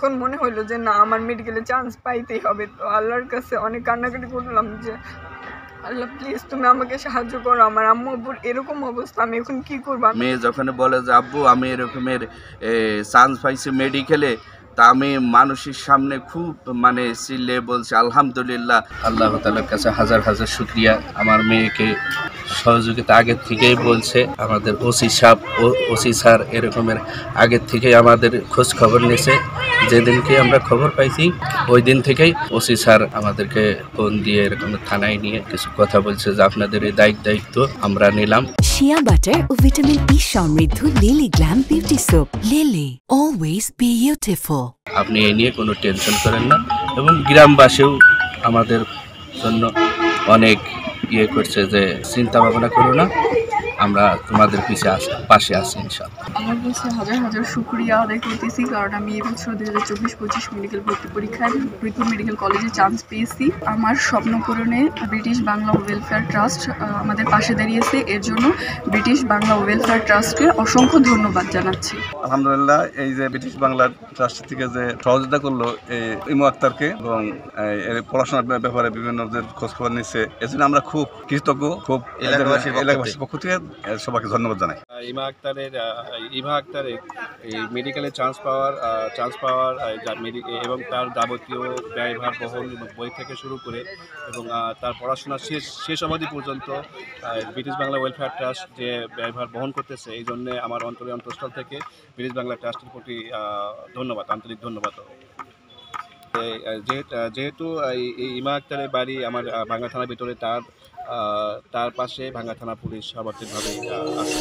তখন মনে হইলো যে না, আমার মেডিকেলে চান্স পাইতেই হবে। তো আল্লাহর কাছে অনেক কান্নাকাটি করলাম যে আল্লাহ প্লিজ তুমি আমাকে সাহায্য করো, আমার আম্মু আব্বুর এরকম অবস্থা, আমি এখন কি করবো। মেয়ে যখন বলে যে আব্বু আমি এরকমের চান্স পাইছি মেডিকেলে, তা আমি মানুষের সামনে খুব মানে চিল্লে বলছি আলহামদুলিল্লাহ। আল্লাহ তাআলার কাছে হাজার হাজার শুকরিয়া। আমার মেয়েকে সহযোগিতা আগের থেকেই বলছে, আমাদের ওসি স্যার এরকমের আগের থেকেই আমাদের খোঁজ খবর নিয়েছে। যেদিনকে আমরা খবর পাইছি ওই দিন থেকেই ওসি স্যার আমাদেরকে ফোন দিয়ে এরকম থানায় নিয়ে কিছু কথা বলছে যে আপনাদের এই দায়িত্ব আমরা নিলাম। শিয়া বাটার ও ভিটামিন ই সমৃদ্ধ lily glam beauty soap. Lily, always beautiful. আপনি এই নিয়ে কোনো টেনশন করেন না। এবং গ্রামবাসীও আমাদের জন্য অনেক করছে যে চিন্তা ভাবনা করো না, আমরা তোমাদের পাশে আছি ইনশাআল্লাহ। আমার কাছে হাজার হাজার শুকরিয়া আদায় করতেছি, কারণ আমি এবছর 2024-25 মেডিকেল ভর্তি পরীক্ষায় ফরিদপুর মেডিকেল কলেজে চান্স পেয়েছি। আমার স্বপ্ন পূরণে ব্রিটিশ বাংলা ওয়েলফেয়ার ট্রাস্ট আমাদের পাশে দাঁড়িয়েছে। এর জন্য ব্রিটিশ বাংলা ওয়েলফেয়ার ট্রাস্টকে অসংখ্য ধন্যবাদ জানাচ্ছি। আলহামদুলিল্লাহ, এই যে ব্রিটিশ বাংলা ট্রাস্ট থেকে যে সহযোগিতা করলো ইমু আক্তারকে এবং পড়াশোনার ব্যাপারে বিভিন্ন খোঁজখবর নিচ্ছে, এজন্য আমরা খুব কৃতজ্ঞ, খুব এলাকাবাসীর পক্ষ থেকে সবাইকে ধন্যবাদ জানাই। ইমা আক্তারের এই মেডিকেলে চান্স পাওয়ার এবং তার যাবতীয় ব্যয়ভার বহন বই থেকে শুরু করে এবং তার পড়াশোনা শেষ অবধি পর্যন্ত ব্রিটিশ বাংলা ওয়েলফেয়ার ট্রাস্ট যে ব্যয়ভার বহন করতেছে, এই জন্যে আমার অন্তঃস্থল থেকে ব্রিটিশ বাংলা ট্রাস্টের প্রতি আন্তরিক ধন্যবাদ। যেহেতু ইমা আক্তারের বাড়ি আমার ভাঙ্গা থানার ভিতরে, তার পাশে ভাঙ্গা থানা পুলিশ সর্বাত্মকভাবে আছে।